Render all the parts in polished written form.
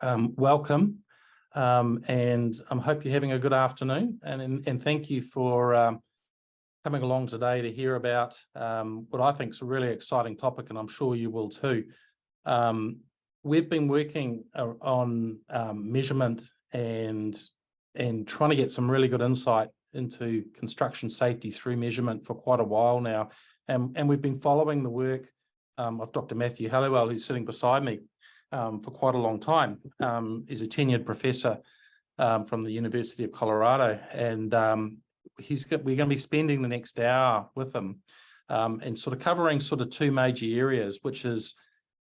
Welcome, and I hope you're having a good afternoon, and thank you for coming along today to hear about what I think is a really exciting topic, and I'm sure you will too. We've been working on measurement and trying to get some really good insight into construction safety through measurement for quite a while now, and we've been following the work of Dr. Matthew Hallowell, who's sitting beside me, for quite a long time. He's a tenured professor from the University of Colorado, and we're going to be spending the next hour with him and sort of covering sort of two major areas, which is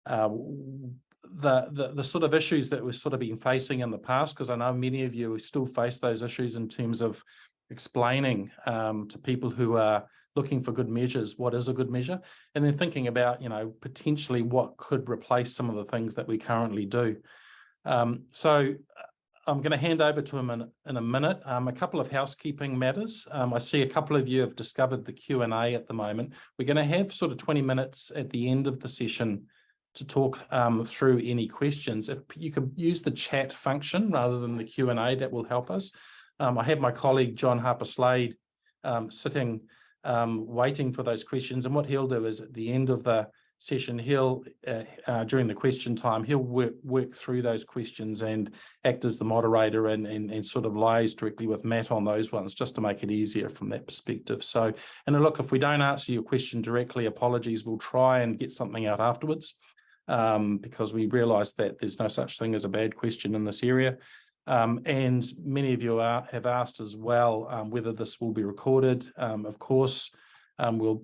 the sort of issues that we've sort of been facing in the past, because I know many of you still face those issues in terms of explaining to people who are looking for good measures what is a good measure, and then thinking about, potentially what could replace some of the things that we currently do. So I'm going to hand over to him in a minute. A couple of housekeeping matters. I see a couple of you have discovered the Q&A at the moment. We're going to have sort of 20 minutes at the end of the session to talk through any questions. If you could use the chat function rather than the Q&A, that will help us. I have my colleague John Harper-Slade sitting waiting for those questions, and what he'll do is at the end of the session, he'll during the question time, he'll work through those questions and act as the moderator and sort of liaise directly with Matt on those ones, just to make it easier from that perspective. So, and look, if we don't answer your question directly, apologies, we'll try and get something out afterwards, because we realise that there's no such thing as a bad question in this area. And many of you have asked as well whether this will be recorded. Of course, we'll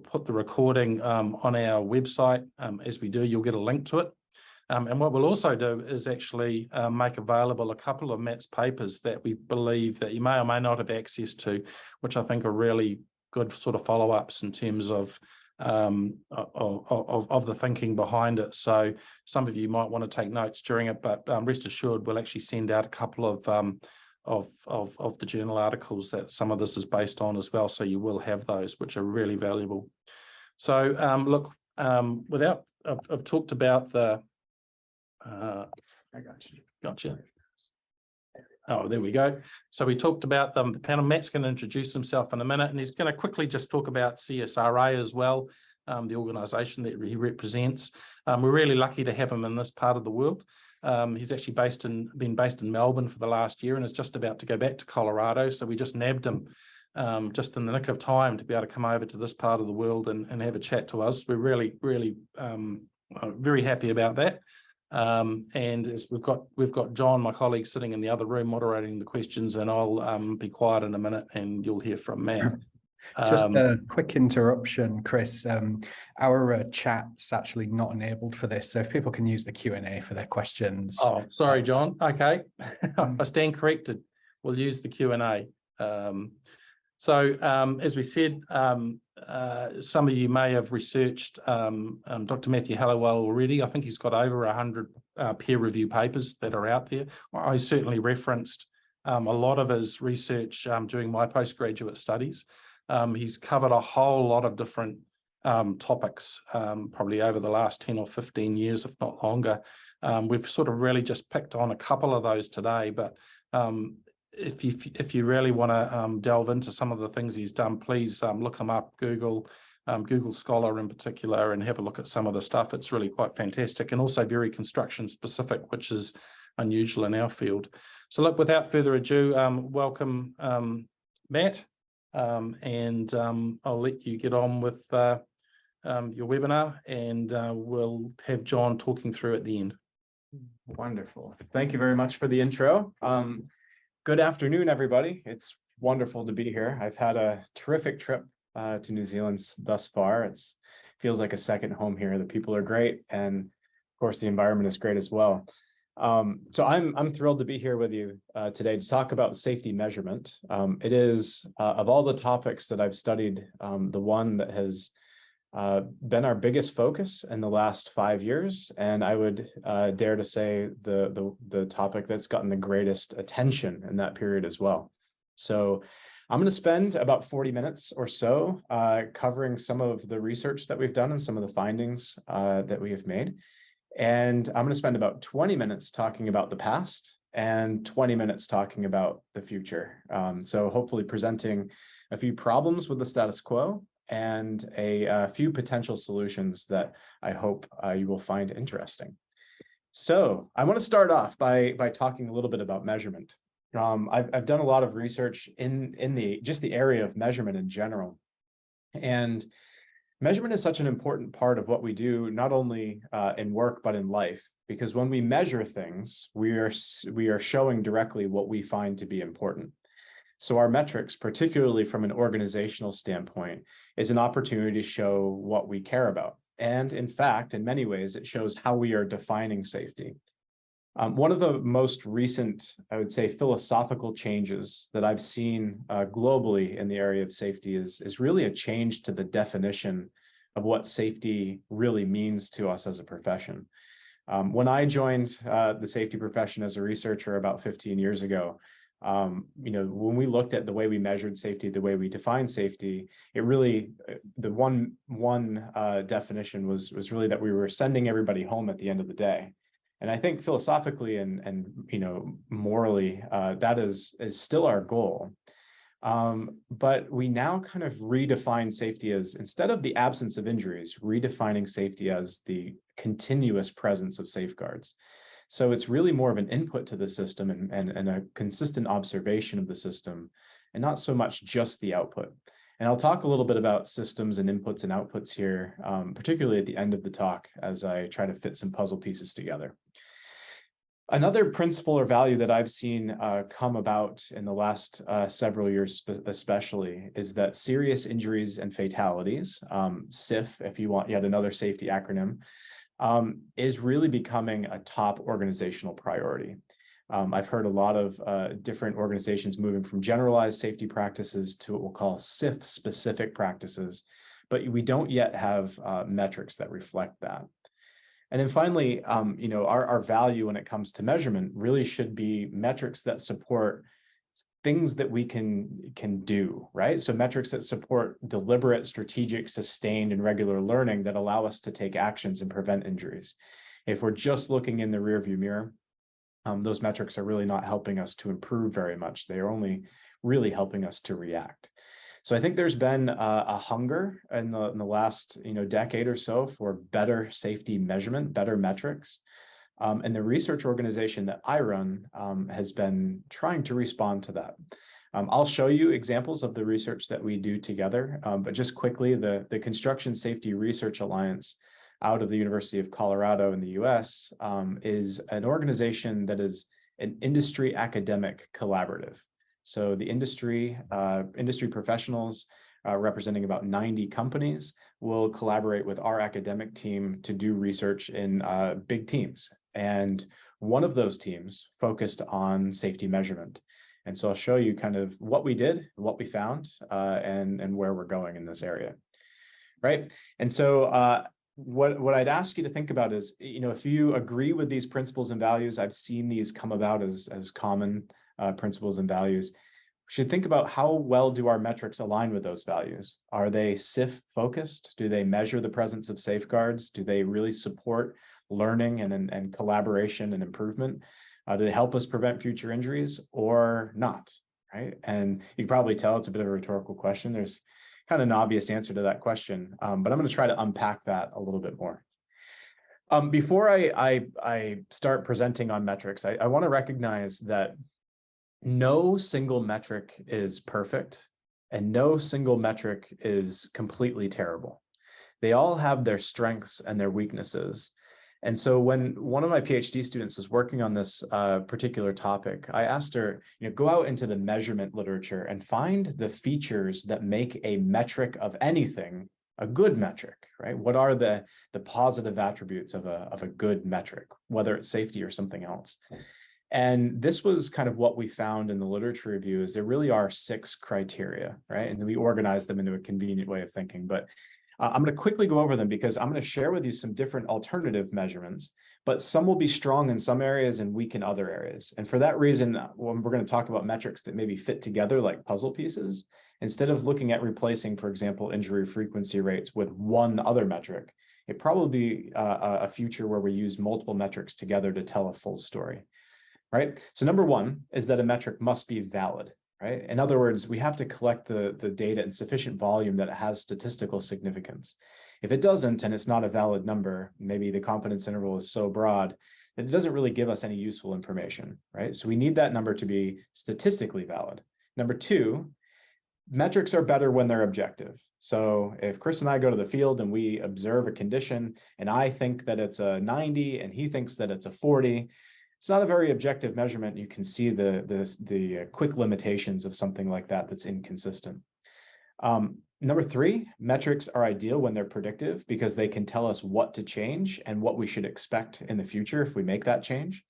put the recording on our website. As we do, you'll get a link to it. And what we'll also do is actually make available a couple of Matt's papers that we believe that you may or may not have access to, which I think are really good sort of follow-ups in terms of the thinking behind it. So some of you might want to take notes during it, but rest assured we'll actually send out a couple of the journal articles that some of this is based on as well, so you will have those, which are really valuable. So look, I've talked about the I gotcha. Oh, there we go. So we talked about the panel. Matt's going to introduce himself in a minute, and he's going to quickly just talk about CSRA as well, the organisation that he represents. We're really lucky to have him in this part of the world. He's actually been based in Melbourne for the last year and is just about to go back to Colorado. So we just nabbed him just in the nick of time to be able to come over to this part of the world and have a chat to us. We're really, really very happy about that. And as we've got John, my colleague, sitting in the other room moderating the questions, and I'll be quiet in a minute and you'll hear from Matt. Just a quick interruption, Chris. Our chat's actually not enabled for this, so if people can use the Q&A for their questions. Oh, sorry, John. Okay, I stand corrected. We'll use the Q&A. So as we said, some of you may have researched Dr. Matthew Hallowell already. I think he's got over 100 peer review papers that are out there. I certainly referenced a lot of his research during my postgraduate studies. He's covered a whole lot of different topics, probably over the last 10 or 15 years, if not longer. We've sort of really just picked on a couple of those today, but if you really want to delve into some of the things he's done, please look him up, Google Scholar in particular, and have a look at some of the stuff. It's really quite fantastic, and also very construction specific, which is unusual in our field. So look, without further ado, welcome Matt, and I'll let you get on with your webinar, and we'll have John talking through at the end. Wonderful. Thank you very much for the intro. Good afternoon, everybody. It's wonderful to be here. I've had a terrific trip to New Zealand thus far. It feels like a second home here. The people are great, and of course the environment is great as well. So I'm thrilled to be here with you today to talk about safety measurement. It is, of all the topics that I've studied, the one that has been our biggest focus in the last 5 years, and I would dare to say the topic that's gotten the greatest attention in that period as well. So I'm going to spend about 40 minutes or so covering some of the research that we've done and some of the findings that we have made. And I'm going to spend about 20 minutes talking about the past and 20 minutes talking about the future. So hopefully presenting a few problems with the status quo and a few potential solutions that I hope you will find interesting. So I want to start off by talking a little bit about measurement. I've done a lot of research in the area of measurement in general. And measurement is such an important part of what we do, not only in work, but in life, because when we measure things, we are showing directly what we find to be important. So our metrics, particularly from an organizational standpoint, is an opportunity to show what we care about. And in fact, in many ways, it shows how we are defining safety. One of the most recent, I would say, philosophical changes that I've seen globally in the area of safety is really a change to the definition of what safety really means to us as a profession. When I joined the safety profession as a researcher about 15 years ago, when we looked at the way we measured safety, the way we defined safety, it really, the one definition was really that we were sending everybody home at the end of the day. And I think philosophically and morally, that is still our goal. But we now kind of redefine safety as, instead of the absence of injuries, redefining safety as the continuous presence of safeguards. So it's really more of an input to the system and a consistent observation of the system, and not so much just the output. And I'll talk a little bit about systems and inputs and outputs here, particularly at the end of the talk, as I try to fit some puzzle pieces together. Another principle or value that I've seen come about in the last several years especially is that serious injuries and fatalities, SIF, if you want yet another safety acronym, is really becoming a top organizational priority. I've heard a lot of different organizations moving from generalized safety practices to what we'll call SIF-specific practices, but we don't yet have metrics that reflect that. And then finally, our value when it comes to measurement really should be metrics that support things that we can do, right? So metrics that support deliberate, strategic, sustained, and regular learning that allow us to take actions and prevent injuries. If we're just looking in the rearview mirror, those metrics are really not helping us to improve very much. They are only really helping us to react. So I think there's been a hunger in the last decade or so for better safety measurement, better metrics. And the research organization that I run has been trying to respond to that. I'll show you examples of the research that we do together, but just quickly, the Construction Safety Research Alliance out of the University of Colorado in the US is an organization that is an industry academic collaborative. So the industry professionals representing about 90 companies will collaborate with our academic team to do research in big teams. And one of those teams focused on safety measurement. And so I'll show you kind of what we did, what we found, and where we're going in this area, right? And so what I'd ask you to think about is, if you agree with these principles and values, I've seen these come about as common principles and values. We should think about how well do our metrics align with those values? Are they SIF focused? Do they measure the presence of safeguards? Do they really support learning and collaboration and improvement? Do they help us prevent future injuries or not, right? And you can probably tell it's a bit of a rhetorical question. There's kind of an obvious answer to that question, but I'm going to try to unpack that a little bit more. Before I start presenting on metrics, I want to recognize that no single metric is perfect and no single metric is completely terrible. They all have their strengths and their weaknesses. And so when one of my PhD students was working on this particular topic, I asked her, go out into the measurement literature and find the features that make a metric of anything a good metric, right? What are the positive attributes of a good metric, whether it's safety or something else? And this was kind of what we found in the literature review, is there really are 6 criteria, right? And we organized them into a convenient way of thinking, but I'm going to quickly go over them because I'm going to share with you some different alternative measurements, but some will be strong in some areas and weak in other areas. And for that reason, when we're going to talk about metrics that maybe fit together like puzzle pieces, instead of looking at replacing, for example, injury frequency rates with one other metric, it probably a future where we use multiple metrics together to tell a full story, right? So number one is that a metric must be valid, right? In other words, we have to collect the data in sufficient volume that it has statistical significance. If it doesn't, and it's not a valid number, maybe the confidence interval is so broad that it doesn't really give us any useful information, right? So we need that number to be statistically valid. Number two, metrics are better when they're objective. So if Chris and I go to the field and we observe a condition and I think that it's a 90 and he thinks that it's a 40, it's not a very objective measurement. You can see the quick limitations of something like that that's inconsistent. Number three, metrics are ideal when they're predictive because they can tell us what to change and what we should expect in the future if we make that change.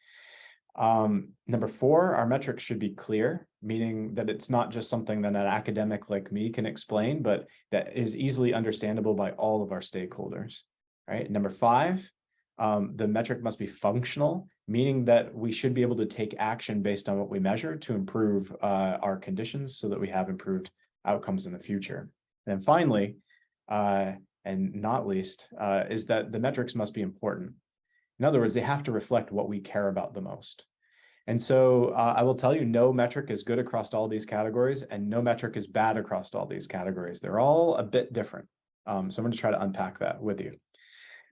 Number four, our metrics should be clear, meaning that it's not just something that an academic like me can explain, but that is easily understandable by all of our stakeholders, right? Number five, the metric must be functional, meaning that we should be able to take action based on what we measure to improve our conditions so that we have improved outcomes in the future. And then finally, and not least, is that the metrics must be important. In other words, they have to reflect what we care about the most. And so I will tell you, no metric is good across all these categories, and no metric is bad across all these categories. They're all a bit different. So I'm going to try to unpack that with you.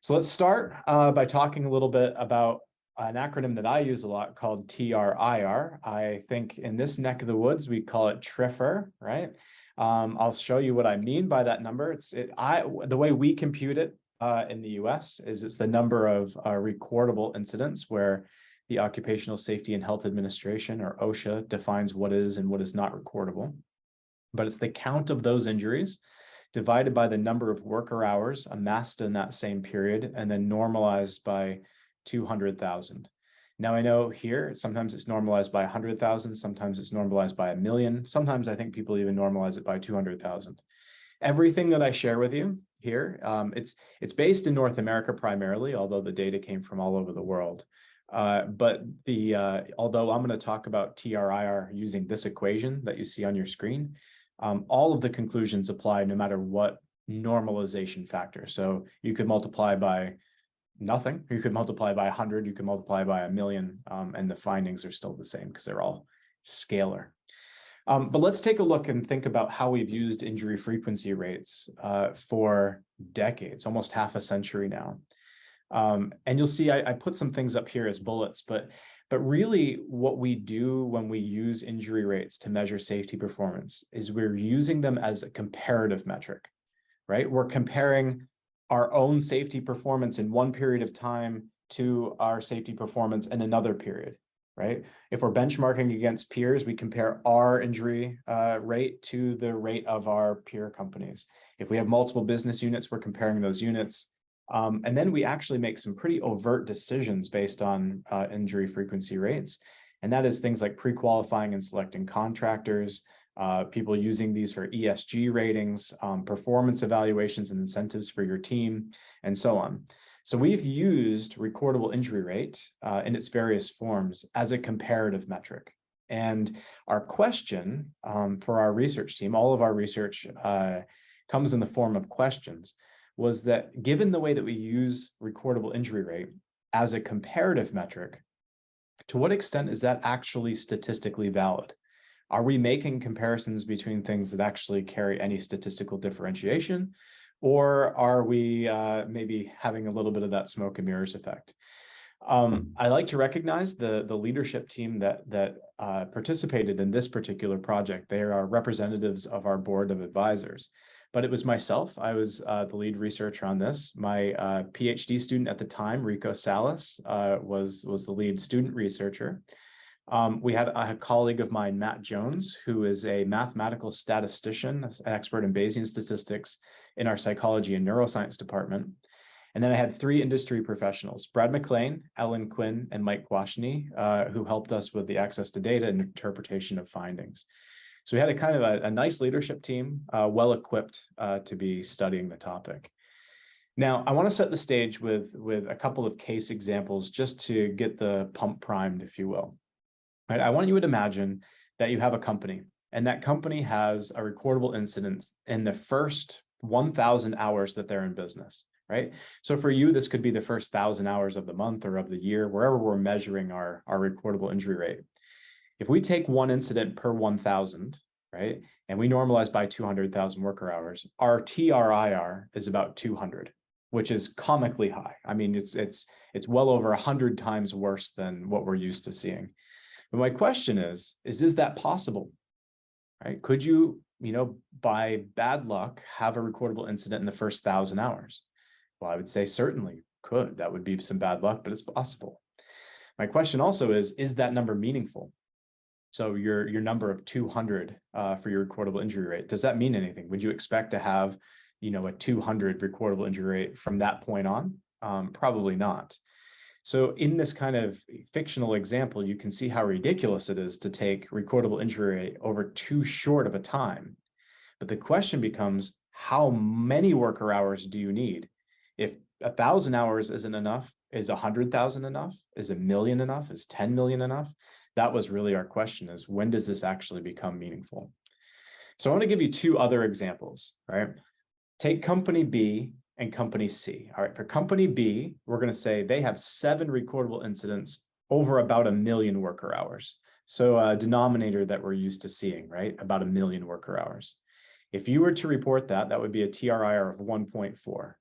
So let's start by talking a little bit about an acronym that I use a lot called TRIR. I think in this neck of the woods, we call it TRIFR, right? I'll show you what I mean by that number. The way we compute it in the US is it's the number of recordable incidents where the Occupational Safety and Health Administration, or OSHA, defines what is and what is not recordable. But it's the count of those injuries divided by the number of worker hours amassed in that same period and then normalized by 200,000. Now I know here, sometimes it's normalized by 100,000, sometimes it's normalized by 1 million. Sometimes I think people even normalize it by 200,000. Everything that I share with you here, it's based in North America primarily, although the data came from all over the world. But although I'm going to talk about TRIR using this equation that you see on your screen, all of the conclusions apply no matter what normalization factor. So you could multiply by nothing, you could multiply by 100, you could multiply by 1 million, and the findings are still the same because they're all scalar. But let's take a look and think about how we've used injury frequency rates for decades, almost half a century now. And you'll see I put some things up here as bullets, but really what we do when we use injury rates to measure safety performance is we're using them as a comparative metric, right? We're comparing our own safety performance in one period of time to our safety performance in another period, right? If we're benchmarking against peers, we compare our injury rate to the rate of our peer companies. If we have multiple business units, we're comparing those units. And then we actually make some pretty overt decisions based on injury frequency rates. And that is things like pre-qualifying and selecting contractors, people using these for ESG ratings, performance evaluations and incentives for your team, and so on. So we've used recordable injury rate in its various forms as a comparative metric. And our question for our research team, all of our research comes in the form of questions, was that given the way that we use recordable injury rate as a comparative metric, to what extent is that actually statistically valid? Are we making comparisons between things that actually carry any statistical differentiation, or are we maybe having a little bit of that smoke and mirrors effect? I like to recognize the leadership team that participated in this particular project. They are representatives of our board of advisors. But it was myself. I was the lead researcher on this. My PhD student at the time, Rico Salas, was the lead student researcher. We had a colleague of mine, Matt Jones, who is a mathematical statistician, an expert in Bayesian statistics in our psychology and neuroscience department. And then I had 3 industry professionals, Brad McLean, Ellen Quinn, and Mike Quashny, who helped us with the access to data and interpretation of findings. So we had a kind of a nice leadership team, well equipped to be studying the topic. Now, I want to set the stage with a couple of case examples just to get the pump primed, if you will. Right? I want you to imagine that you have a company, and that company has a recordable incident in the first 1,000 hours that they're in business. right? So for you, this could be the first 1,000 hours of the month or of the year, wherever we're measuring our recordable injury rate. If we take one incident per 1,000, right, and we normalize by 200,000 worker hours, our TRIR is about 200, which is comically high. I mean, it's well over 100 times worse than what we're used to seeing. But my question is that possible, right? Could you, by bad luck, have a recordable incident in the first 1,000 hours? Well, I would say certainly could. That would be some bad luck, but it's possible. My question also is that number meaningful? So your number of 200 for your recordable injury rate, does that mean anything? Would you expect to have, a 200 recordable injury rate from that point on? Probably not. So in this kind of fictional example, you can see how ridiculous it is to take recordable injury rate over too short of a time. But the question becomes, how many worker hours do you need? If 1,000 hours isn't enough, is 100,000 enough? Is 1,000,000 enough? Is 10 million enough? That was really our question, is when does this actually become meaningful? So I want to give you two other examples, right? Take company B and company C. All right, for company B, we're going to say they have 7 recordable incidents over about 1,000,000 worker hours. So a denominator that we're used to seeing, right? About 1,000,000 worker hours. If you were to report that, that would be a TRIR of 1.4.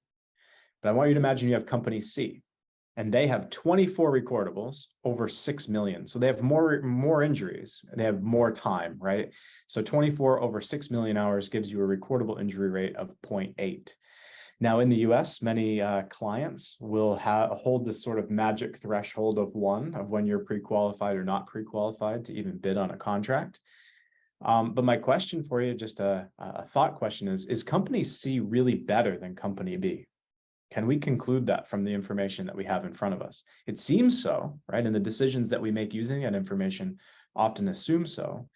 But I want you to imagine you have company C, and they have 24 recordables over 6 million. So they have more injuries. They have more time, right? So 24 over 6 million hours gives you a recordable injury rate of 0.8. Now in the US, many clients will hold this sort of magic threshold of 1, of when you're pre-qualified or not pre-qualified to even bid on a contract. But my question for you, just a thought question, is company C really better than company B? Can we conclude that from the information that we have in front of us? It seems so, right? And the decisions that we make using that information often assume so.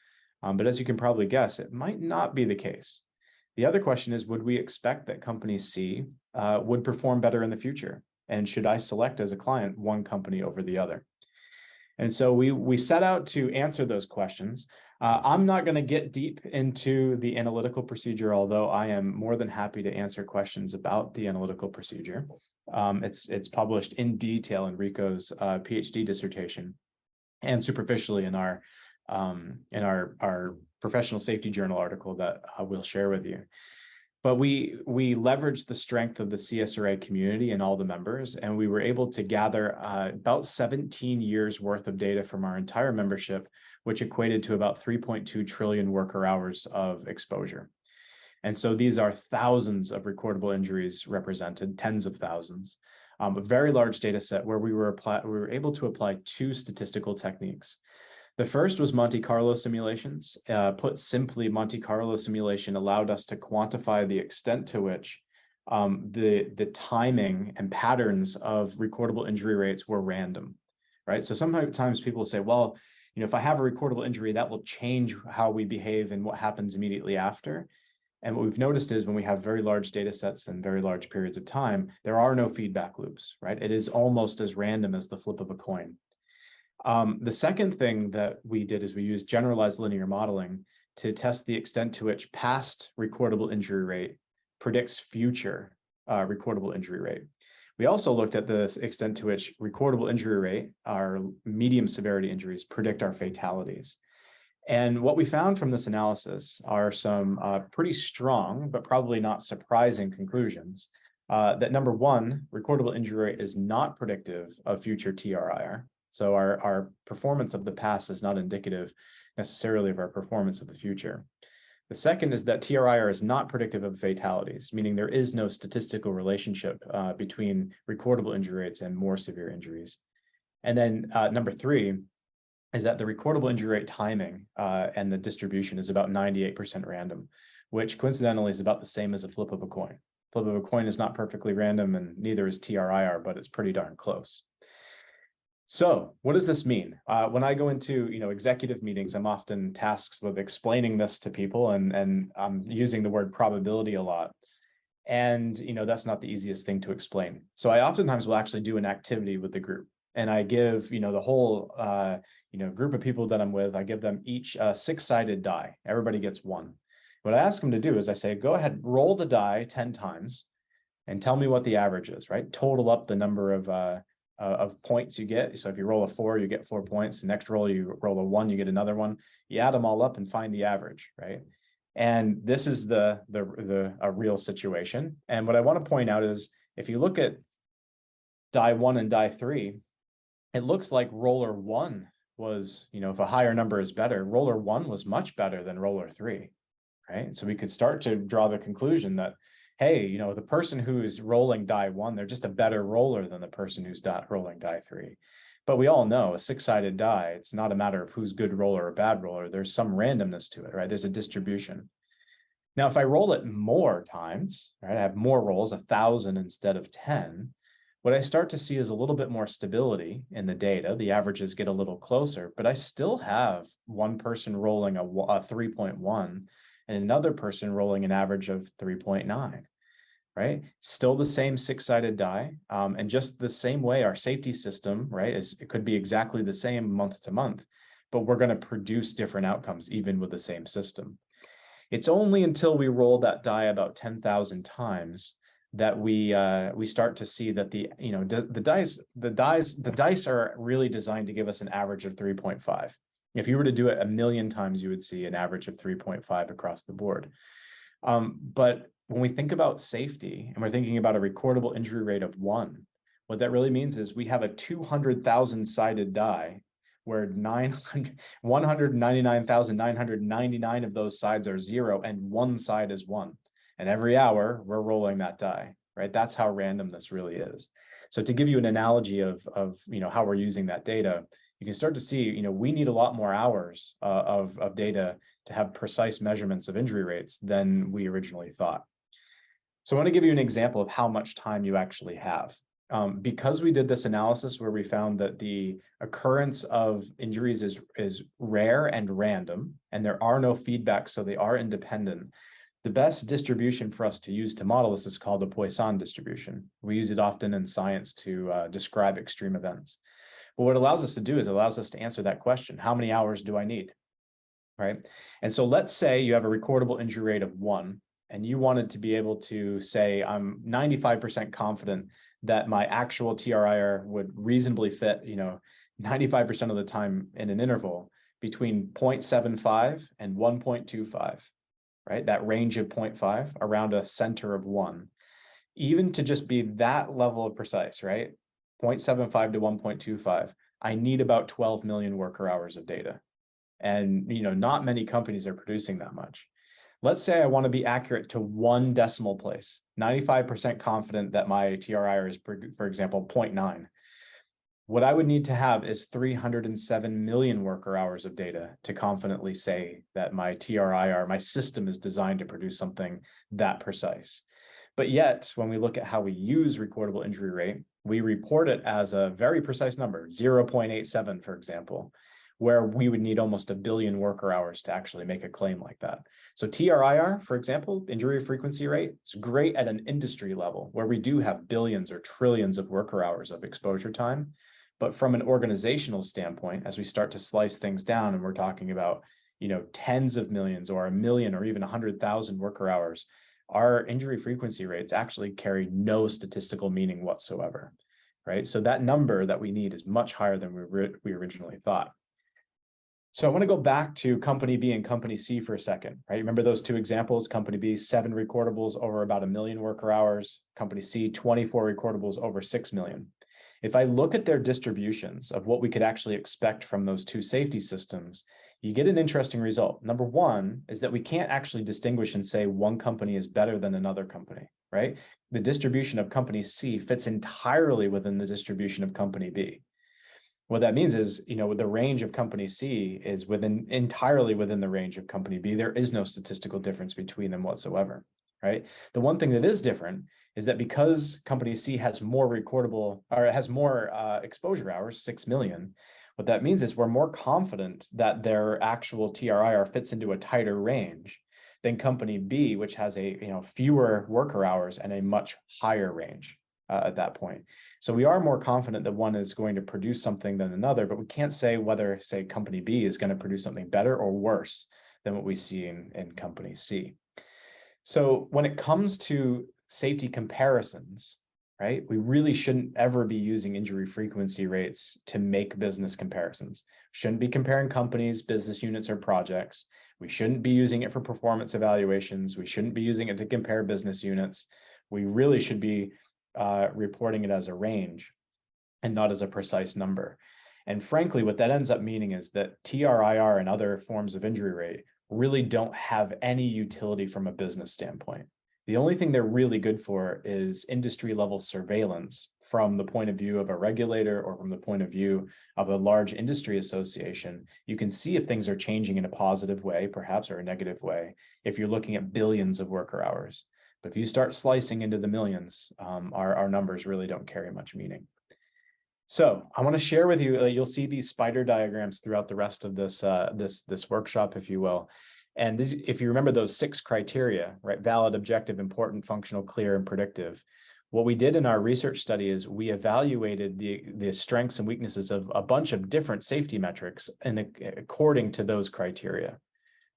But as you can probably guess, it might not be the case. The other question is, would we expect that company C would perform better in the future? And should I select as a client one company over the other? And so we set out to answer those questions. I'm not going to get deep into the analytical procedure, although I am more than happy to answer questions about the analytical procedure. It's published in detail in Rico's PhD dissertation, and superficially in our professional safety journal article that we'll share with you. But we leveraged the strength of the CSRA community and all the members, and we were able to gather about 17 years worth of data from our entire membership, which equated to about 3.2 trillion worker hours of exposure. And so these are thousands of recordable injuries represented, tens of thousands, a very large data set where we were able to apply 2 statistical techniques. The first was Monte Carlo simulations. Put simply, Monte Carlo simulation allowed us to quantify the extent to which the timing and patterns of recordable injury rates were random, right? So sometimes people say, well, if I have a recordable injury, that will change how we behave and what happens immediately after. And what we've noticed is when we have very large data sets and very large periods of time, there are no feedback loops, right? It is almost as random as the flip of a coin. The second thing that we did is we used generalized linear modeling to test the extent to which past recordable injury rate predicts future recordable injury rate. We also looked at the extent to which recordable injury rate, our medium severity injuries, predict our fatalities. And what we found from this analysis are some pretty strong, but probably not surprising conclusions. That number one, recordable injury rate is not predictive of future TRIR. So our performance of the past is not indicative necessarily of our performance of the future. The second is that TRIR is not predictive of fatalities, meaning there is no statistical relationship between recordable injury rates and more severe injuries. And then number three is that the recordable injury rate timing and the distribution is about 98% random, which coincidentally is about the same as a flip of a coin. Flip of a coin is not perfectly random, and neither is TRIR, but it's pretty darn close. So what does this mean? When I go into executive meetings, I'm often tasked with explaining this to people, and I'm using the word probability a lot. And that's not the easiest thing to explain. So I oftentimes will actually do an activity with the group, and I give the whole group of people that I'm with, I give them each a 6-sided die. Everybody gets one. What I ask them to do is I say, go ahead, roll the die 10 times. and tell me what the average is, right? Total up the number of points you get. So if you roll a 4, you get 4 points. The next roll, you roll a 1, you get another one. You add them all up and find the average, right? And this is a real situation. And what I want to point out is, if you look at die 1 and die 3, it looks like roller 1 was, if a higher number is better, roller 1 was much better than roller 3, right? So we could start to draw the conclusion that, hey, the person who's rolling die 1, they're just a better roller than the person who's rolling die 3. But we all know a 6-sided die, it's not a matter of who's good roller or bad roller. There's some randomness to it, right? There's a distribution. Now, if I roll it more times, right, I have more rolls, 1,000 instead of 10, what I start to see is a little bit more stability in the data. The averages get a little closer, but I still have one person rolling a 3.1 and another person rolling an average of 3.9, right? Still the same 6-sided die. And just the same way our safety system, right, it could be exactly the same month to month, but we're going to produce different outcomes even with the same system. It's only until we roll that die about 10,000 times that we start to see that the dice are really designed to give us an average of 3.5. If you were to do it 1,000,000 times, you would see an average of 3.5 across the board. But when we think about safety and we're thinking about a recordable injury rate of 1, what that really means is we have a 200,000 sided die where 199,999 of those sides are 0 and one side is 1. And every hour we're rolling that die, right? That's how random this really is. So to give you an analogy of how we're using that data, you can start to see, we need a lot more hours of data to have precise measurements of injury rates than we originally thought. So I want to give you an example of how much time you actually have. Because we did this analysis where we found that the occurrence of injuries is rare and random, and there are no feedbacks, so they are independent. The best distribution for us to use to model this is called a Poisson distribution. We use it often in science to describe extreme events. But what it allows us to do is it allows us to answer that question: how many hours do I need? Right? And so let's say you have a recordable injury rate of 1, and you wanted to be able to say, I'm 95% confident that my actual TRIR would reasonably fit, 95% of the time in an interval between 0.75 and 1.25. Right? That range of 0.5 around a center of 1. Even to just be that level of precise, right? 0.75 to 1.25, I need about 12 million worker hours of data. And, not many companies are producing that much. Let's say I want to be accurate to 1 decimal place, 95% confident that my TRIR is, for example, 0.9. What I would need to have is 307 million worker hours of data to confidently say that my TRIR, my system, is designed to produce something that precise. But yet, when we look at how we use recordable injury rate, we report it as a very precise number, 0.87, for example, where we would need almost 1 billion worker hours to actually make a claim like that. So TRIR, for example, injury frequency rate, is great at an industry level where we do have billions or trillions of worker hours of exposure time. But from an organizational standpoint, as we start to slice things down and we're talking about, tens of millions or 1 million or even 100,000 worker hours, our injury frequency rates actually carry no statistical meaning whatsoever, right? So that number that we need is much higher than we originally thought. So I want to go back to company B and company C for a second, right? Remember those 2 examples? Company B, 7 recordables over about 1 million worker hours. Company C, 24 recordables over 6 million. If I look at their distributions of what we could actually expect from those 2 safety systems, you get an interesting result. Number 1 is that we can't actually distinguish and say one company is better than another company, right? The distribution of company C fits entirely within the distribution of company B. What that means is, the range of company C is entirely within the range of company B. There is no statistical difference between them whatsoever, right? The one thing that is different is that because company C has more recordable, or it has more exposure hours, 6 million, what that means is we're more confident that their actual TRIR fits into a tighter range than company B, which has fewer worker hours and a much higher range at that point. So we are more confident that one is going to produce something than another, but we can't say whether, say, company B is going to produce something better or worse than what we see in company C. So when it comes to safety comparisons, right? We really shouldn't ever be using injury frequency rates to make business comparisons. Shouldn't be comparing companies, business units, or projects. We shouldn't be using it for performance evaluations. We shouldn't be using it to compare business units. We really should be reporting it as a range and not as a precise number. And frankly, what that ends up meaning is that TRIR and other forms of injury rate really don't have any utility from a business standpoint. The only thing they're really good for is industry level surveillance from the point of view of a regulator or from the point of view of a large industry association. You can see if things are changing in a positive way, perhaps, or a negative way, if you're looking at billions of worker hours. But if you start slicing into the millions, our numbers really don't carry much meaning. So I want to share with you, you'll see these spider diagrams throughout the rest of this, this workshop, if you will. And this, if you remember those 6 criteria, right? Valid, objective, important, functional, clear, and predictive. What we did in our research study is we evaluated the strengths and weaknesses of a bunch of different safety metrics and according to those criteria,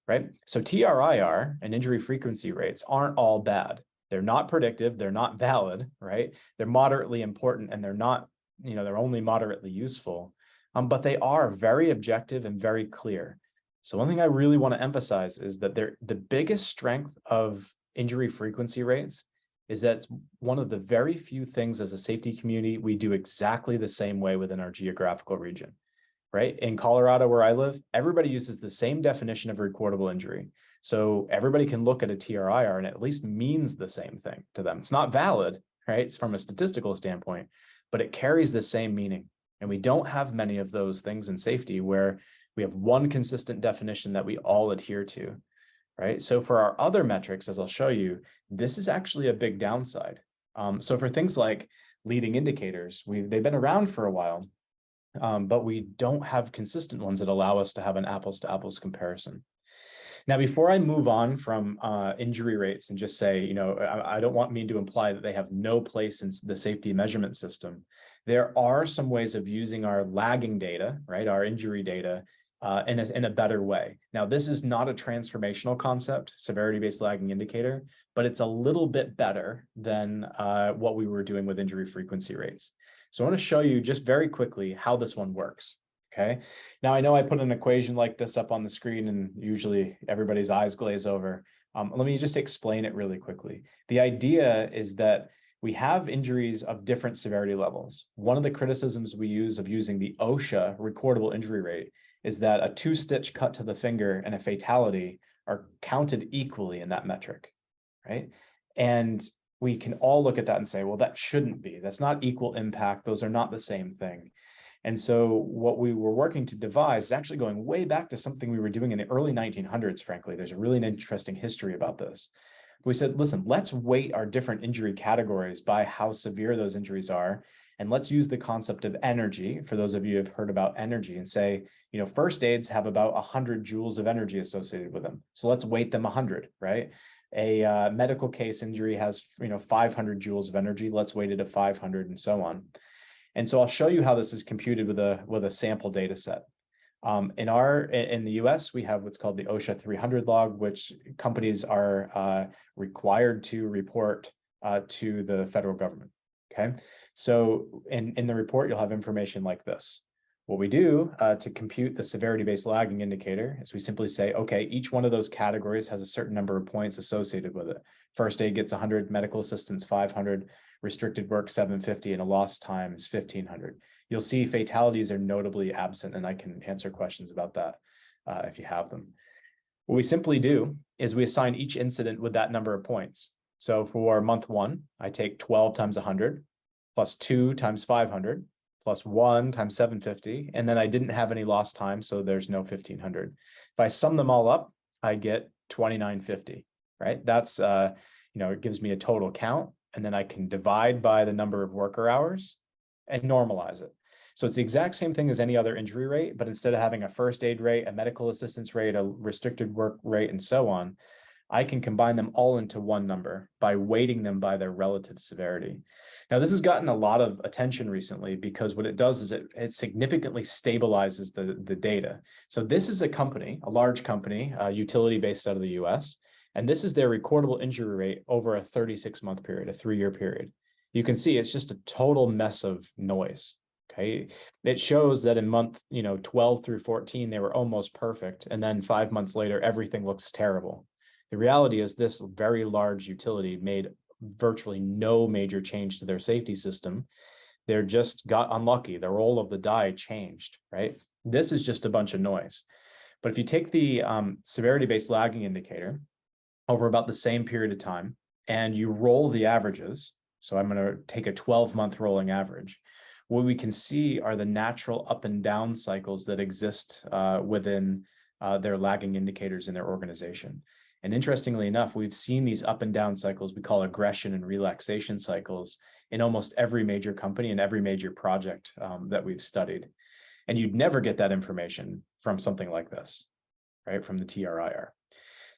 right? So TRIR and injury frequency rates aren't all bad. They're not predictive. They're not valid, right? They're moderately important and they're not, they're only moderately useful, but they are very objective and very clear. So one thing I really want to emphasize is that the biggest strength of injury frequency rates is that it's one of the very few things as a safety community we do exactly the same way within our geographical region, right? In Colorado, where I live, everybody uses the same definition of recordable injury. So everybody can look at a TRIR and it at least means the same thing to them. It's not valid, right? It's from a statistical standpoint, but it carries the same meaning. And we don't have many of those things in safety where we have one consistent definition that we all adhere to, right? So for our other metrics, as I'll show you, this is actually a big downside. So for things like leading indicators, they've been around for a while, but we don't have consistent ones that allow us to have an apples to apples comparison. Now, before I move on from injury rates and just say, I don't want me to imply that they have no place in the safety measurement system, there are some ways of using our lagging data, right, our injury data, in a better way. Now, this is not a transformational concept, severity-based lagging indicator, but it's a little bit better than what we were doing with injury frequency rates. So I want to show you just very quickly how this one works. Okay. Now, I know I put an equation like this up on the screen and usually everybody's eyes glaze over. Let me just explain it really quickly. The idea is that we have injuries of different severity levels. One of the criticisms we use of using the OSHA recordable injury rate is that a 2-stitch cut to the finger and a fatality are counted equally in that metric, right? And we can all look at that and say, well, that shouldn't be. That's not equal impact. Those are not the same thing. And so what we were working to devise is actually going way back to something we were doing in the early 1900s, frankly. There's a really interesting history about this. We said, listen, let's weight our different injury categories by how severe those injuries are. And let's use the concept of energy, for those of you who have heard about energy, and say, first aids have about 100 joules of energy associated with them. So let's weight them 100, right? A medical case injury has 500 joules of energy. Let's weight it at 500 and so on. And so I'll show you how this is computed with a sample data set. In the US, we have what's called the OSHA 300 log, which companies are required to report to the federal government. Okay, so in the report, you'll have information like this. What we do to compute the severity-based lagging indicator is we simply say, okay, each one of those categories has a certain number of points associated with it. First aid gets 100, medical assistance 500, restricted work 750, and a lost time is 1500. You'll see fatalities are notably absent, and I can answer questions about that if you have them. What we simply do is we assign each incident with that number of points. So for month 1, I take 12 times 100, plus 2 times 500, plus 1 times 750, and then I didn't have any lost time, so there's no 1500. If I sum them all up, I get 2950, right? That's, it gives me a total count, and then I can divide by the number of worker hours and normalize it. So it's the exact same thing as any other injury rate, but instead of having a first aid rate, a medical assistance rate, a restricted work rate, and so on, I can combine them all into one number by weighting them by their relative severity. Now, this has gotten a lot of attention recently because what it does is it significantly stabilizes the data. So this is a company, a large company, utility based out of the US, And this is their recordable injury rate over a 36-month period, a 3-year period. You can see it's just a total mess of noise. Okay. It shows that in month, 12 through 14, they were almost perfect. And then 5 months later, everything looks terrible. The reality is this very large utility made virtually no major change to their safety system. They're just got unlucky. The roll of the die changed, right? This is just a bunch of noise. But if you take the severity-based lagging indicator over about the same period of time, and you roll the averages, so I'm going to take a 12-month rolling average, what we can see are the natural up and down cycles that exist within their lagging indicators in their organization. And interestingly enough, we've seen these up and down cycles we call aggression and relaxation cycles in almost every major company and every major project that we've studied. And you'd never get that information from something like this, right, from the TRIR.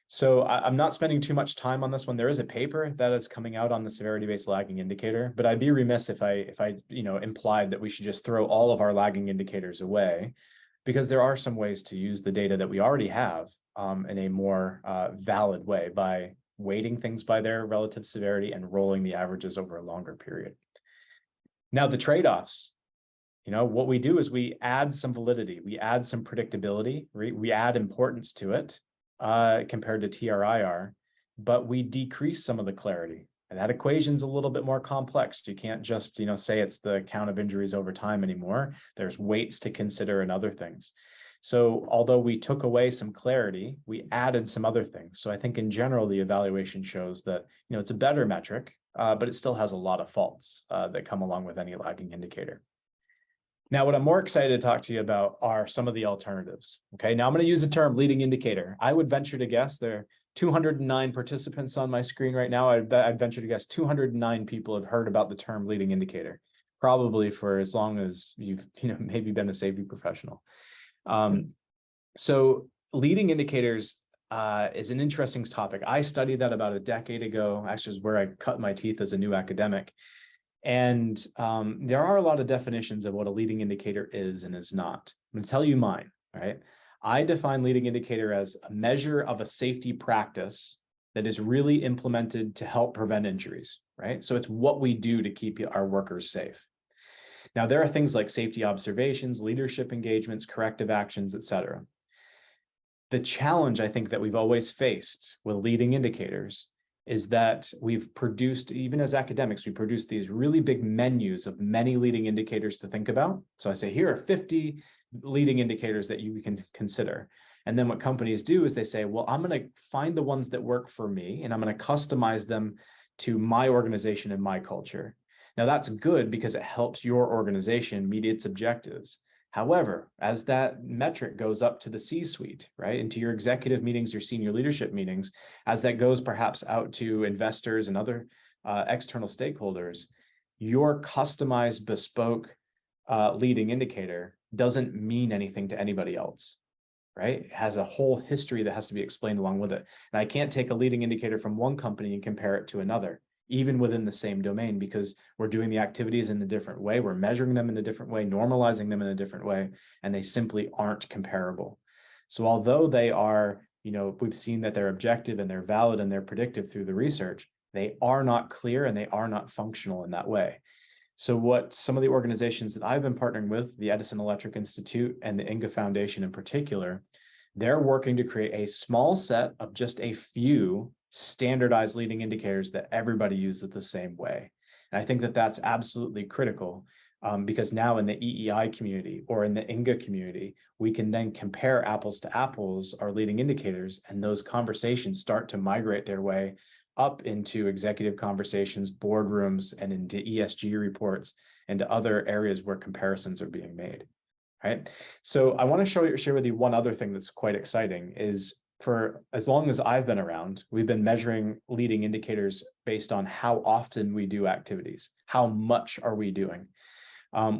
So I'm not spending too much time on this one. There is a paper that is coming out on the severity-based lagging indicator, but I'd be remiss if I implied that we should just throw all of our lagging indicators away, because there are some ways to use the data that we already have in a more valid way by weighting things by their relative severity and rolling the averages over a longer period. Now, the trade-offs, what we do is we add some validity, we add some predictability, we add importance to it compared to TRIR, but we decrease some of the clarity. And that equation's a little bit more complex. You can't just, say it's the count of injuries over time anymore. There's weights to consider and other things. So although we took away some clarity, we added some other things. So I think in general, the evaluation shows that, it's a better metric, but it still has a lot of faults that come along with any lagging indicator. Now, what I'm more excited to talk to you about are some of the alternatives. Okay, now I'm going to use the term leading indicator. I would venture to guess there are 209 participants on my screen right now. I'd venture to guess 209 people have heard about the term leading indicator, probably for as long as you've maybe been a safety professional. So leading indicators is an interesting topic. I studied that about a decade ago. Actually, is where I cut my teeth as a new academic. And there are a lot of definitions of what a leading indicator is and is not. I'm going to tell you mine, right? I define leading indicator as a measure of a safety practice that is really implemented to help prevent injuries, right? So it's what we do to keep our workers safe. Now, there are things like safety observations, leadership engagements, corrective actions, et cetera. The challenge, I think, that we've always faced with leading indicators is that we've produced, even as academics, we produce these really big menus of many leading indicators to think about. So I say, here are 50 leading indicators that you can consider. And then what companies do is they say, well, I'm going to find the ones that work for me, and I'm going to customize them to my organization and my culture. Now, that's good because it helps your organization meet its objectives. However, as that metric goes up to the C-suite, right, into your executive meetings, your senior leadership meetings, as that goes perhaps out to investors and other external stakeholders, your customized, bespoke leading indicator doesn't mean anything to anybody else, right? It has a whole history that has to be explained along with it. And I can't take a leading indicator from one company and compare it to another, even within the same domain, because we're doing the activities in a different way, we're measuring them in a different way, normalizing them in a different way, and they simply aren't comparable. So although they are, we've seen that they're objective and they're valid and they're predictive through the research, they are not clear and they are not functional in that way. So what some of the organizations that I've been partnering with, the Edison Electric Institute and the Inga Foundation in particular, they're working to create a small set of just a few standardized leading indicators that everybody uses the same way. And I think that that's absolutely critical because now in the EEI community or in the Inga community, we can then compare apples to apples, our leading indicators, and those conversations start to migrate their way up into executive conversations, boardrooms, and into ESG reports and to other areas where comparisons are being made, right? So I want to share with you one other thing that's quite exciting is for as long as I've been around, we've been measuring leading indicators based on how often we do activities, how much are we doing.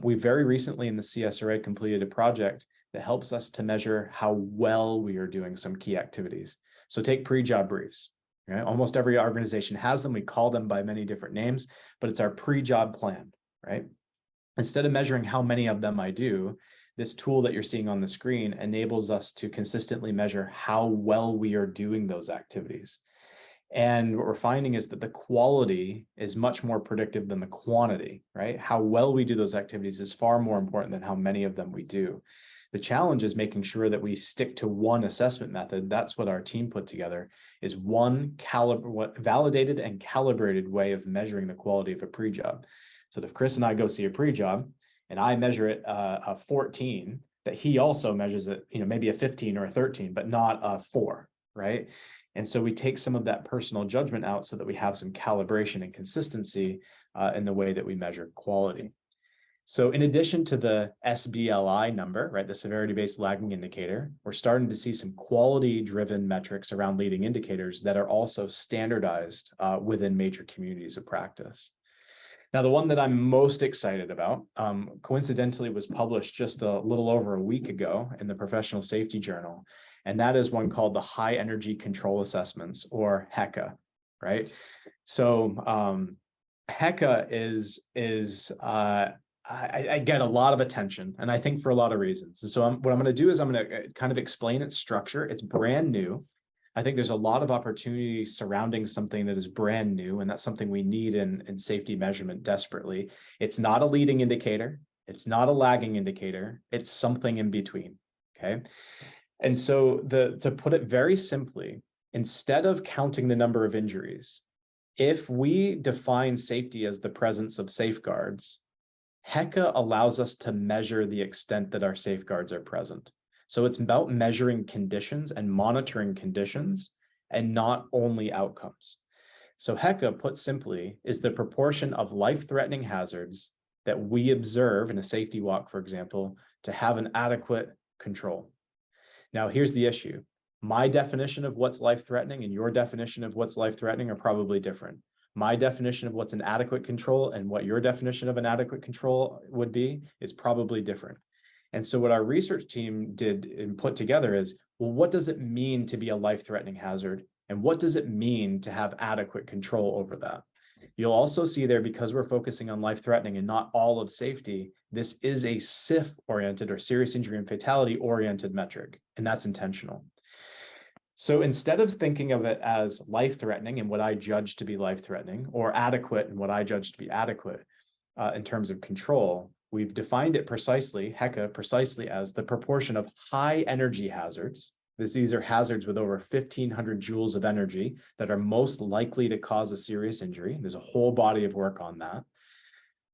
We very recently in the CSRA completed a project that helps us to measure how well we are doing some key activities. So take pre-job briefs. Right? Almost every organization has them. We call them by many different names, but it's our pre-job plan, right? Instead of measuring how many of them I do, this tool that you're seeing on the screen enables us to consistently measure how well we are doing those activities. And what we're finding is that the quality is much more predictive than the quantity, right? How well we do those activities is far more important than how many of them we do. The challenge is making sure that we stick to one assessment method. That's what our team put together, is one validated and calibrated way of measuring the quality of a pre-job. So if Chris and I go see a pre-job and I measure it a 14, that he also measures it, maybe a 15 or a 13, but not a 4, right? And so we take some of that personal judgment out so that we have some calibration and consistency in the way that we measure quality. So in addition to the SBLI number, right, the severity-based lagging indicator, we're starting to see some quality-driven metrics around leading indicators that are also standardized within major communities of practice. Now, the one that I'm most excited about, coincidentally, was published just a little over a week ago in the Professional Safety Journal, and that is one called the High Energy Control Assessments, or HECA, right? So HECA I get a lot of attention, and I think for a lot of reasons. And so what I'm going to do is I'm going to kind of explain its structure. It's brand new. I think there's a lot of opportunity surrounding something that is brand new, and that's something we need in safety measurement desperately. It's not a leading indicator. It's not a lagging indicator. It's something in between, okay? And so to put it very simply, instead of counting the number of injuries, if we define safety as the presence of safeguards, HECA allows us to measure the extent that our safeguards are present. So it's about measuring conditions and monitoring conditions and not only outcomes. So HECA, put simply, is the proportion of life-threatening hazards that we observe in a safety walk, for example, to have an adequate control. Now, here's the issue. My definition of what's life-threatening and your definition of what's life-threatening are probably different. My definition of what's an adequate control and what your definition of an adequate control would be is probably different. And so what our research team did and put together is, well, what does it mean to be a life-threatening hazard? And what does it mean to have adequate control over that? You'll also see there, because we're focusing on life-threatening and not all of safety, this is a SIF-oriented, or serious injury and fatality-oriented metric, and that's intentional. So instead of thinking of it as life-threatening and what I judge to be life-threatening, or adequate and what I judge to be adequate in terms of control, we've defined it precisely, HECA, precisely as the proportion of high energy hazards. These are hazards with over 1,500 joules of energy that are most likely to cause a serious injury. There's a whole body of work on that.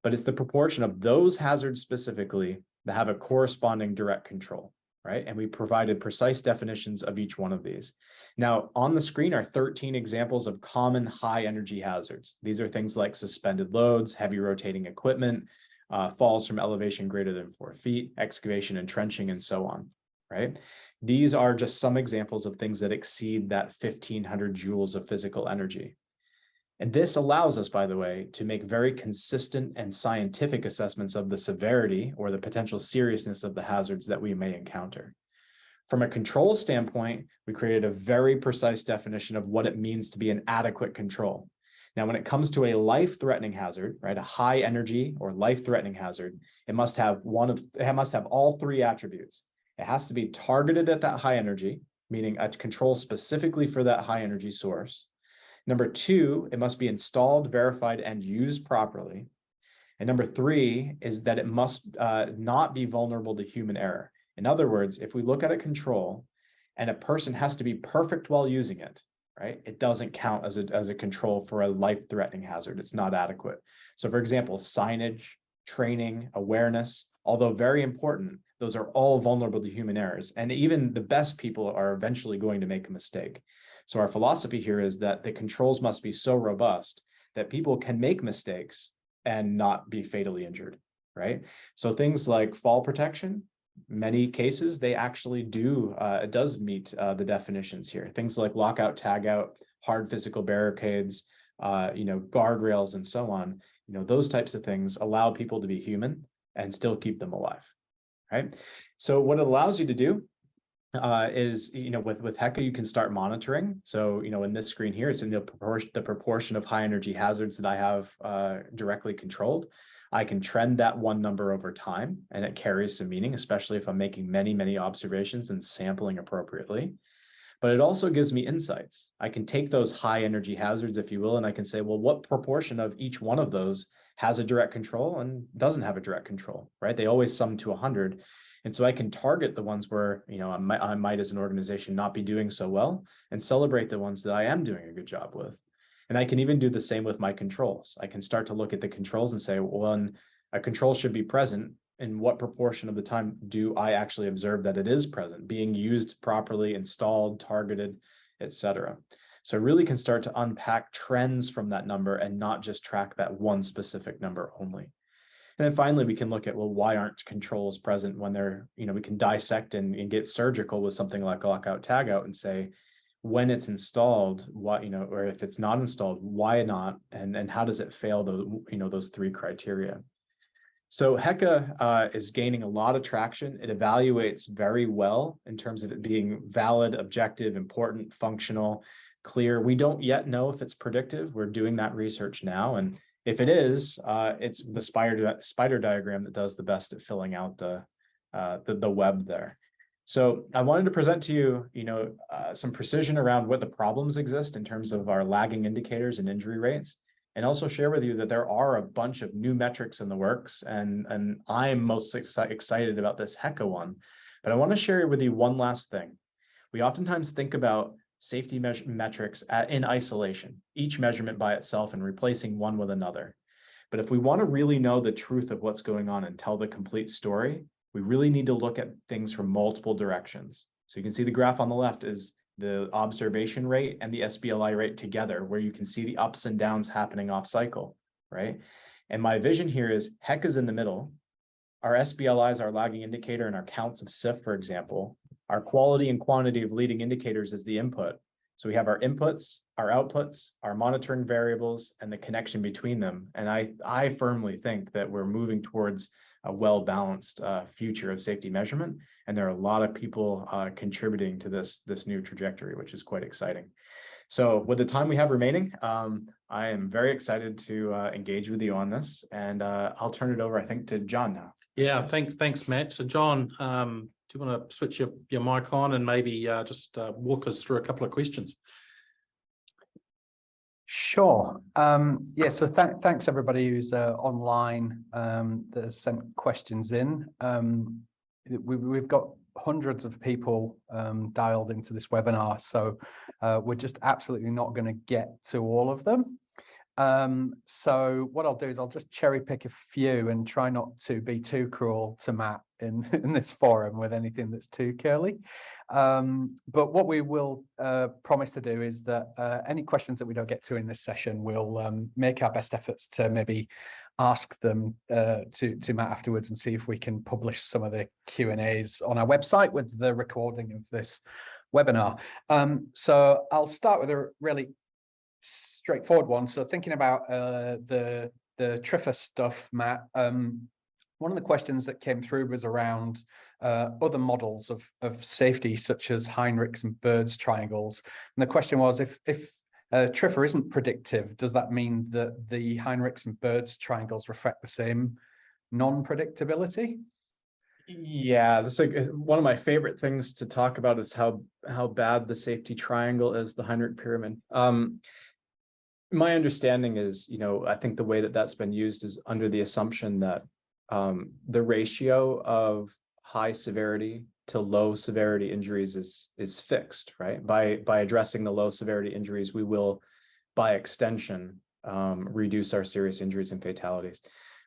But it's the proportion of those hazards specifically that have a corresponding direct control, right? And we provided precise definitions of each one of these. Now, on the screen are 13 examples of common high energy hazards. These are things like suspended loads, heavy rotating equipment, falls from elevation greater than 4 feet, excavation and trenching, and so on, right? These are just some examples of things that exceed that 1,500 joules of physical energy. And this allows us, by the way, to make very consistent and scientific assessments of the severity or the potential seriousness of the hazards that we may encounter. From a control standpoint, we created a very precise definition of what it means to be an adequate control. Now, when it comes to a life-threatening hazard, right, a high energy or life-threatening hazard, it must have all 3 attributes. It has to be targeted at that high energy, meaning a control specifically for that high energy source. Number 2, it must be installed, verified, and used properly. And number 3 is that it must not be vulnerable to human error. In other words, if we look at a control and a person has to be perfect while using it, right, it doesn't count as a control for a life-threatening hazard. It's not adequate. So for example, signage, training, awareness, although very important, those are all vulnerable to human errors. And even the best people are eventually going to make a mistake. So our philosophy here is that the controls must be so robust that people can make mistakes and not be fatally injured, right? So things like fall protection, many cases, they actually it does meet the definitions here. Things like lockout, tagout, hard physical barricades, guardrails, and so on. Those types of things allow people to be human and still keep them alive, right? So what it allows you to do is, with HECA, you can start monitoring. So, in this screen here, it's in the proportion of high energy hazards that I have directly controlled. I can trend that one number over time, and it carries some meaning, especially if I'm making many, many observations and sampling appropriately. but it also gives me insights. I can take those high energy hazards, if you will, and I can say, well, what proportion of each one of those has a direct control and doesn't have a direct control, right? They always sum to 100. And so I can target the ones where, I might as an organization not be doing so well, and celebrate the ones that I am doing a good job with. And I can even do the same with my controls. I can start to look at the controls and say, well, when a control should be present, in what proportion of the time do I actually observe that it is present, being used properly, installed, targeted, etc. So I really can start to unpack trends from that number and not just track that one specific number only. And then finally, we can look at, well, why aren't controls present when they're, we can dissect and get surgical with something like lockout tagout and say, when it's installed, what, or if it's not installed, why not? And how does it fail those three criteria? So HECA is gaining a lot of traction. It evaluates very well in terms of it being valid, objective, important, functional, clear. We don't yet know if it's predictive. We're doing that research now. And if it is, it's the spider diagram that does the best at filling out the web there. So I wanted to present to you, some precision around what the problems exist in terms of our lagging indicators and injury rates, and also share with you that there are a bunch of new metrics in the works, and I'm most excited about this HECA one. But I want to share with you one last thing. We oftentimes think about safety metrics in isolation, each measurement by itself and replacing one with another. But if we want to really know the truth of what's going on and tell the complete story, we really need to look at things from multiple directions. So you can see the graph on the left is the observation rate and the SBLI rate together, where you can see the ups and downs happening off cycle, right? And my vision here is HECA's in the middle. Our SBLI is our lagging indicator, and our counts of SIF, for example. Our quality and quantity of leading indicators is the input. So we have our inputs, our outputs, our monitoring variables, and the connection between them. And I firmly think that we're moving towards a well-balanced future of safety measurement. And there are a lot of people contributing to this new trajectory, which is quite exciting. So with the time we have remaining, I am very excited to engage with you on this. And I'll turn it over, I think, to John now. Yeah, thanks, Matt. So John, do you want to switch your mic on and maybe just walk us through a couple of questions? Sure. Yeah, so thanks everybody who's online that has sent questions in. We've got hundreds of people dialed into this webinar, so we're just absolutely not going to get to all of them. So what I'll do is I'll just cherry pick a few and try not to be too cruel to Matt in this forum with anything that's too curly. But what we will promise to do is that any questions that we don't get to in this session, we'll make our best efforts to maybe ask them to Matt afterwards and see if we can publish some of the Q&As on our website with the recording of this webinar. So I'll start with a really straightforward one. So thinking about the TRIFA stuff, Matt, one of the questions that came through was around other models of safety, such as Heinrichs and Bird's triangles. And the question was, if TRIFA isn't predictive, does that mean that the Heinrichs and Bird's triangles reflect the same non-predictability? Yeah, that's one of my favorite things to talk about is how bad the safety triangle is, the Heinrich pyramid. My understanding is, I think the way that that's been used is under the assumption that the ratio of high severity to low severity injuries is fixed, right? By addressing the low severity injuries, we will, by extension, reduce our serious injuries and fatalities.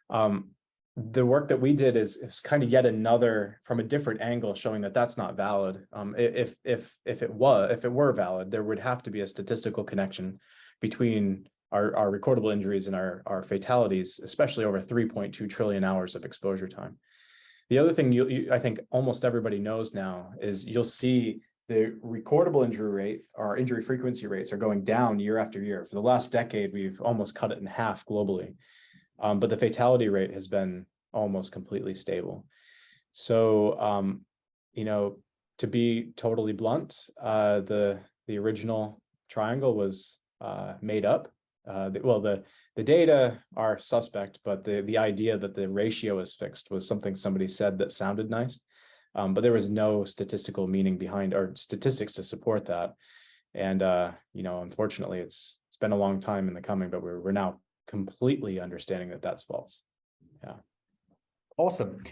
The work that we did is kind of yet another, from a different angle, showing that that's not valid. If it were valid, there would have to be a statistical connection between our recordable injuries and our fatalities, especially over 3.2 trillion hours of exposure time. The other thing I think almost everybody knows now is you'll see the recordable injury rate, our injury frequency rates, are going down year after year. For the last decade, we've almost cut it in half globally. But the fatality rate has been almost completely stable. So, to be totally blunt, the original triangle was made up. The data are suspect, but the idea that the ratio is fixed was something somebody said that sounded nice. But there was no statistical meaning behind or statistics to support that. And unfortunately, it's been a long time in the coming, but we're now completely understanding that that's false. Yeah. Awesome.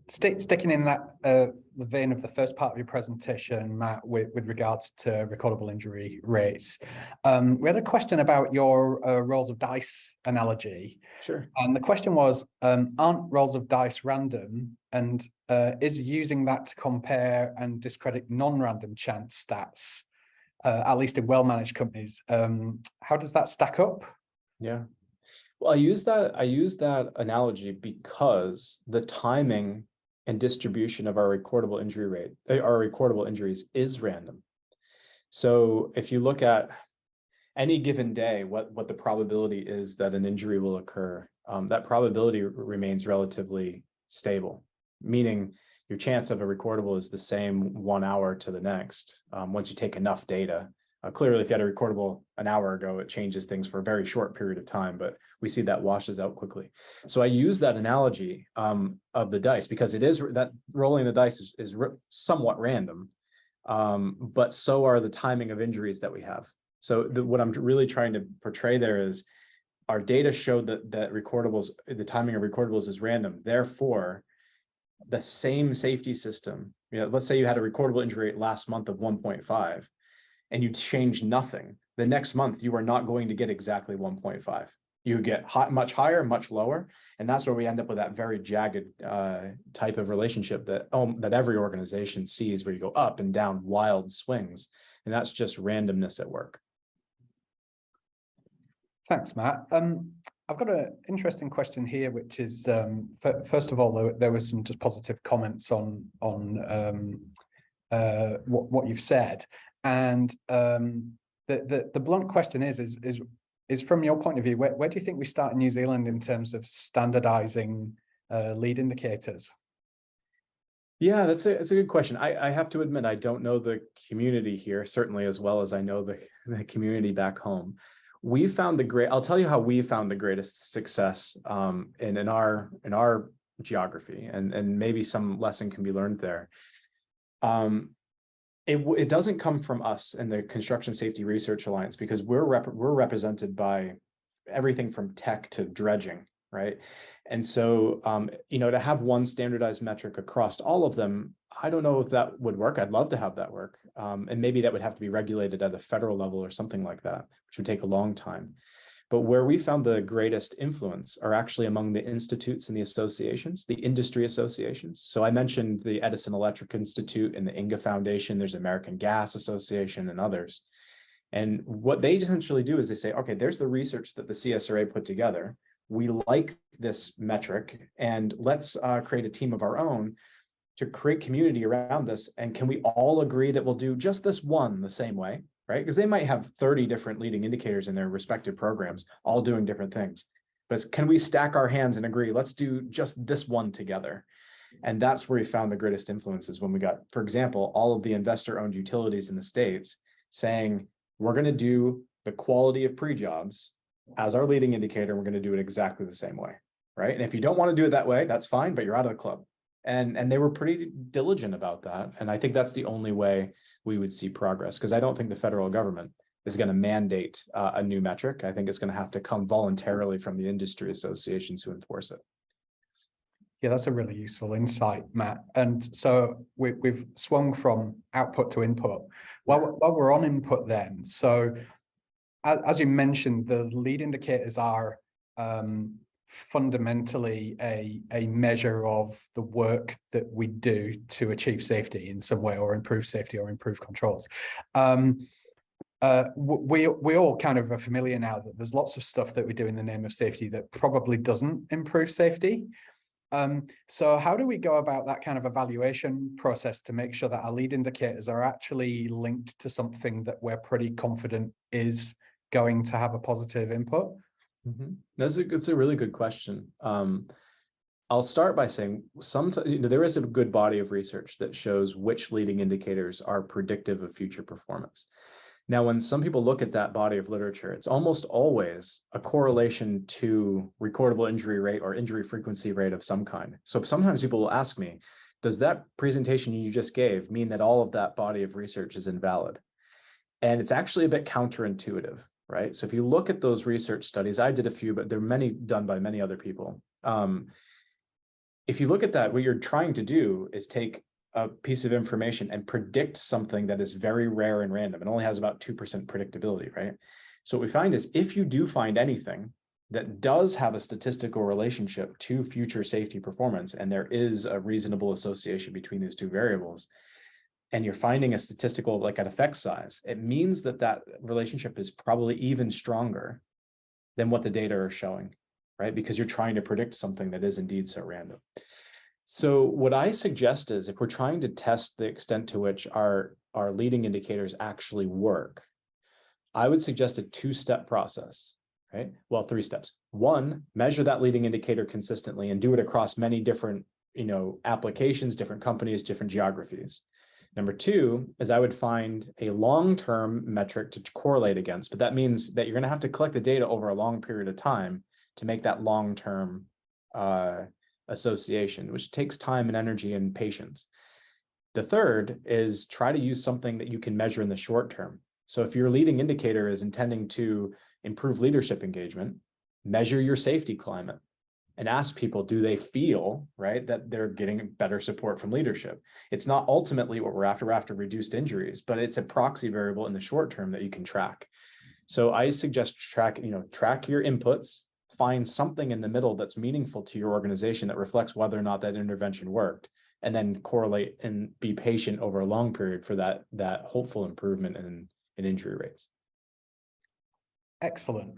Sticking in that the vein of the first part of your presentation, Matt, with regards to recordable injury rates, we had a question about your rolls of dice analogy. Sure. And the question was, aren't rolls of dice random? And is using that to compare and discredit non-random chance stats, at least in well-managed companies, how does that stack up? Yeah. Well, I use that analogy because the timing and distribution of our recordable injury rate, our recordable injuries is random. So if you look at any given day, what the probability is that an injury will occur, that probability remains relatively stable, meaning your chance of a recordable is the same 1 hour to the next once you take enough data. Clearly, if you had a recordable an hour ago, it changes things for a very short period of time, but we see that washes out quickly. So I use that analogy of the dice because it is that rolling the dice is somewhat random, but so are the timing of injuries that we have. So what I'm really trying to portray there is our data showed that recordables, the timing of recordables is random. Therefore, the same safety system, let's say you had a recordable injury rate last month of 1.5. and you change nothing, the next month you are not going to get exactly 1.5. You get much higher, much lower, and that's where we end up with that very jagged type of relationship that every organization sees, where you go up and down wild swings, and that's just randomness at work. Thanks, Matt. I've got an interesting question here, which is, first of all, there was some just positive comments on what you've said. And the blunt question is from your point of view, where do you think we start in New Zealand in terms of standardizing lead indicators? Yeah, it's a good question. I have to admit, I don't know the community here, certainly as well as I know the community back home. I'll tell you how we found the greatest success in our geography, and maybe some lesson can be learned there. It doesn't come from us in the Construction Safety Research Alliance, because we're represented by everything from tech to dredging, right? And so, to have one standardized metric across all of them, I don't know if that would work. I'd love to have that work. And maybe that would have to be regulated at a federal level or something like that, which would take a long time. But where we found the greatest influence are actually among the institutes and the associations, the industry associations. So I mentioned the Edison Electric Institute and the INGA Foundation. There's the American Gas Association and others. And what they essentially do is they say, okay, there's the research that the CSRA put together. We like this metric, and let's create a team of our own to create community around this. And can we all agree that we'll do just this one the same way? Right? Because they might have 30 different leading indicators in their respective programs, all doing different things. But can we stack our hands and agree, let's do just this one together? And that's where we found the greatest influences, when we got, for example, all of the investor-owned utilities in the States saying, we're going to do the quality of pre-jobs as our leading indicator. We're going to do it exactly the same way. Right? And if you don't want to do it that way, that's fine, but you're out of the club. And they were pretty diligent about that. And I think that's the only way we would see progress, because I don't think the federal government is going to mandate a new metric. I think it's going to have to come voluntarily from the industry associations who enforce it. Yeah, that's a really useful insight, Matt. And so we've swung from output to input. While we're on input then, so as you mentioned, the lead indicators are fundamentally a measure of the work that we do to achieve safety in some way, or improve safety, or improve controls. We all kind of are familiar now that there's lots of stuff that we do in the name of safety that probably doesn't improve safety. So how do we go about that kind of evaluation process to make sure that our lead indicators are actually linked to something that we're pretty confident is going to have a positive input? Mm-hmm. It's a really good question. I'll start by saying sometimes there is a good body of research that shows which leading indicators are predictive of future performance. Now, when some people look at that body of literature, it's almost always a correlation to recordable injury rate or injury frequency rate of some kind. So sometimes people will ask me, does that presentation you just gave mean that all of that body of research is invalid? And it's actually a bit counterintuitive, right? So if you look at those research studies, I did a few, but there are many done by many other people. If you look at that, what you're trying to do is take a piece of information and predict something that is very rare and random. It only has about 2% predictability, right? So what we find is if you do find anything that does have a statistical relationship to future safety performance, and there is a reasonable association between these two variables, and you're finding a statistical, like an effect size, it means that that relationship is probably even stronger than what the data are showing, right? Because you're trying to predict something that is indeed so random. So what I suggest is if we're trying to test the extent to which our leading indicators actually work, I would suggest a two-step process, right? Well, 3 steps. 1, measure that leading indicator consistently and do it across many different, applications, different companies, different geographies. Number 2 is I would find a long-term metric to correlate against, but that means that you're going to have to collect the data over a long period of time to make that long-term association, which takes time and energy and patience. The third is try to use something that you can measure in the short term. So if your leading indicator is intending to improve leadership engagement, measure your safety climate and ask people, do they feel, right, that they're getting better support from leadership? It's not ultimately what we're after. We're after reduced injuries, but it's a proxy variable in the short term that you can track. So I suggest track your inputs, find something in the middle that's meaningful to your organization that reflects whether or not that intervention worked, and then correlate and be patient over a long period for that hopeful improvement in injury rates. Excellent.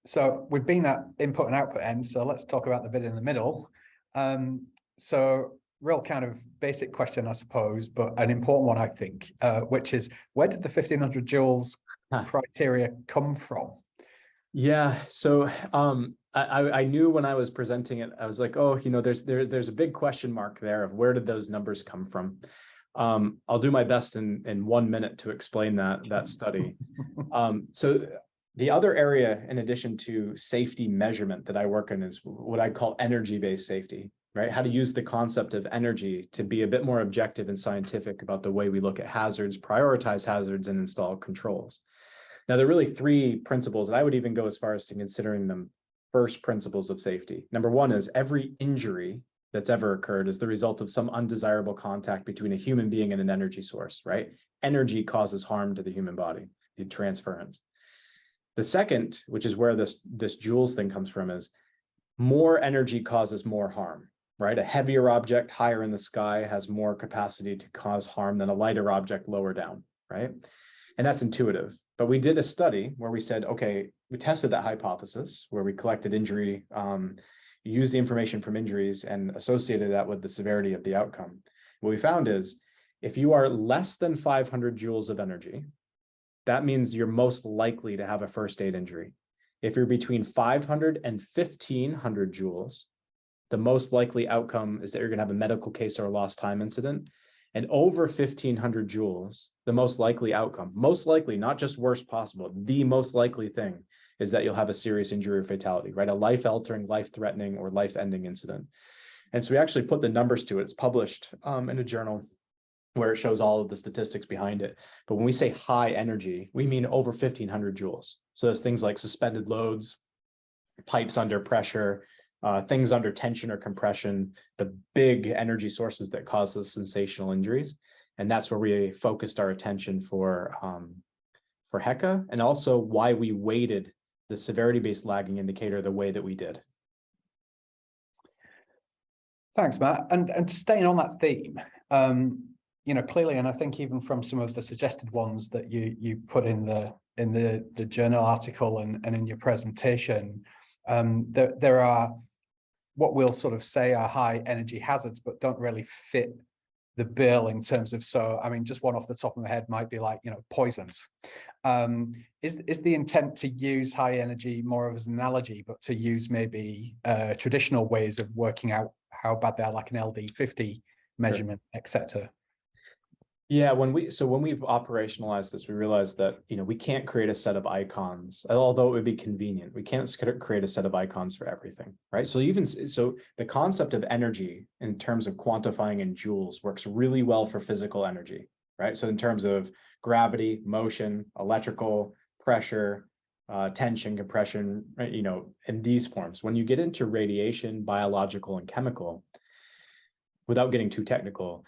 So we've been at input and output end, so let's talk about the bit in the middle. So real kind of basic question, I suppose, but an important one, I think, which is where did the 1500 joules criteria come from? Yeah, so I knew when I was presenting it, I was like, oh, there's a big question mark there of where did those numbers come from? I'll do my best in 1 minute to explain that study. So the other area, in addition to safety measurement that I work in, is what I call energy-based safety, right? How to use the concept of energy to be a bit more objective and scientific about the way we look at hazards, prioritize hazards, and install controls. Now, there are really 3 principles, and I would even go as far as to considering them first principles of safety. Number 1 is every injury that's ever occurred is the result of some undesirable contact between a human being and an energy source, right? Energy causes harm to the human body, the transference. The second, which is where this joules thing comes from, is more energy causes more harm, right? A heavier object higher in the sky has more capacity to cause harm than a lighter object lower down, right? And that's intuitive. But we did a study where we said, okay, we tested that hypothesis where we collected injury, used the information from injuries and associated that with the severity of the outcome. What we found is if you are less than 500 joules of energy, that means you're most likely to have a first aid injury. If you're between 500 and 1500 joules, the most likely outcome is that you're going to have a medical case or a lost time incident. And over 1500 joules, the most likely outcome, most likely, not just worst possible, the most likely thing is that you'll have a serious injury or fatality, right? A life-altering, life-threatening, or life-ending incident. And so we actually put the numbers to it. It's published in a journal where it shows all of the statistics behind it. But when we say high energy, we mean over 1500 joules. So it's things like suspended loads, pipes under pressure, things under tension or compression, the big energy sources that cause the sensational injuries. And that's where we focused our attention for HECA, and also why we weighted the severity-based lagging indicator the way that we did. Thanks, Matt. And staying on that theme, clearly, and I think even from some of the suggested ones that you put in the journal article and in your presentation, there are what we'll sort of say are high energy hazards, but don't really fit the bill in terms of, so I mean, just one off the top of my head might be like, poisons. Is the intent to use high energy more of as an analogy, but to use maybe traditional ways of working out how bad they are, like an LD50 measurement, etc.? Yeah, when we've operationalized this, we realized that, we can't create a set of icons, although it would be convenient. We can't create a set of icons for everything, right? So the concept of energy in terms of quantifying in joules works really well for physical energy, right? So in terms of gravity, motion, electrical, pressure, tension, compression, right, in these forms. When you get into radiation, biological, and chemical, without getting too technical,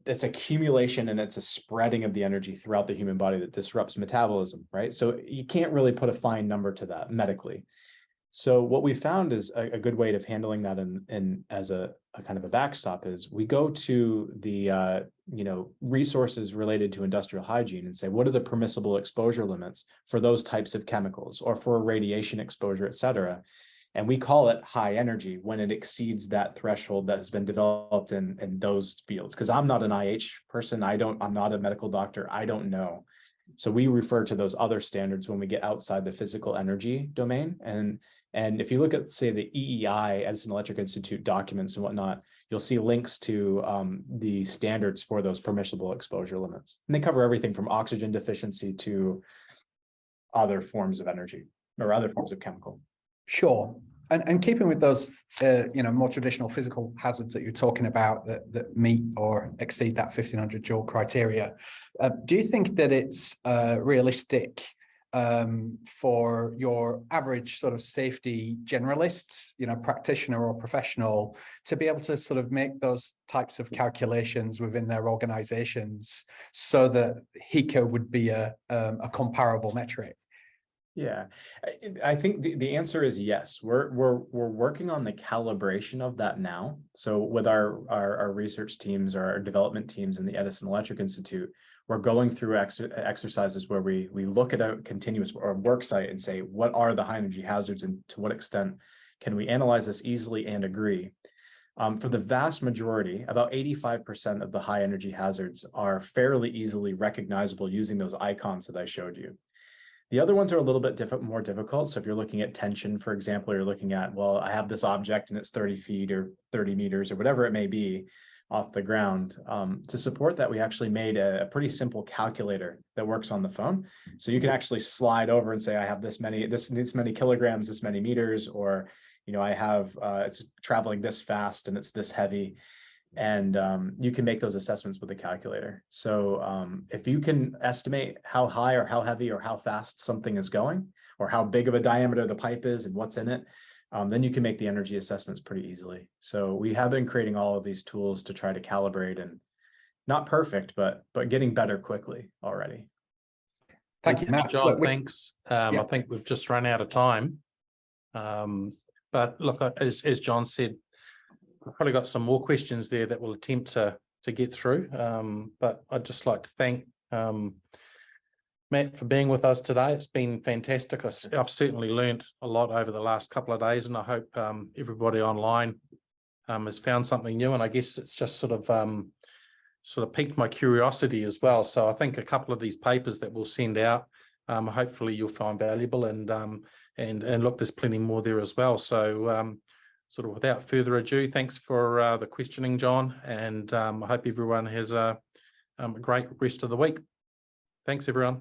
it's accumulation and it's a spreading of the energy throughout the human body that disrupts metabolism, right? So you can't really put a fine number to that medically. So what we found is a good way of handling that in as a kind of a backstop is we go to the resources related to industrial hygiene and say, what are the permissible exposure limits for those types of chemicals or for radiation exposure, et cetera. And we call it high energy when it exceeds that threshold that has been developed in those fields. Because I'm not an IH person. I'm not a medical doctor. I don't know. So we refer to those other standards when we get outside the physical energy domain. And if you look at, say, the EEI, Edison Electric Institute documents and whatnot, you'll see links to the standards for those permissible exposure limits. And they cover everything from oxygen deficiency to other forms of energy or other forms of chemical. Sure. And keeping with those, more traditional physical hazards that you're talking about that meet or exceed that 1500 joule criteria, do you think that it's realistic for your average sort of safety generalist, practitioner or professional to be able to sort of make those types of calculations within their organizations so that HECO would be a comparable metric? Yeah, I think the answer is yes. We're working on the calibration of that now. So with our research teams, our development teams in the Edison Electric Institute, we're going through exercises where we look at a continuous or work site and say, what are the high energy hazards and to what extent can we analyze this easily and agree? For the vast majority, about 85% of the high energy hazards are fairly easily recognizable using those icons that I showed you. The other ones are a little bit more difficult. So if you're looking at tension, for example, you're looking at, well, I have this object and it's 30 feet or 30 meters or whatever it may be off the ground. To support that, we actually made a pretty simple calculator that works on the phone. So you can actually slide over and say, I have this many kilograms, this many meters, or, I have, it's traveling this fast and it's this heavy. And you can make those assessments with a calculator. So if you can estimate how high or how heavy or how fast something is going, or how big of a diameter the pipe is and what's in it, then you can make the energy assessments pretty easily. So we have been creating all of these tools to try to calibrate, and not perfect, but getting better quickly already. Thank you, Matt. John. Thanks. Yeah. I think we've just run out of time. But look, as John said, we've probably got some more questions there that we'll attempt to get through. But I'd just like to thank Matt for being with us today. It's been fantastic. I've certainly learned a lot over the last couple of days, and I hope everybody online has found something new. And I guess it's just sort of piqued my curiosity as well. So I think a couple of these papers that we'll send out, hopefully you'll find valuable, and look, there's plenty more there as well. So sort of without further ado, thanks for the questioning, John, and I hope everyone has a great rest of the week. Thanks, everyone.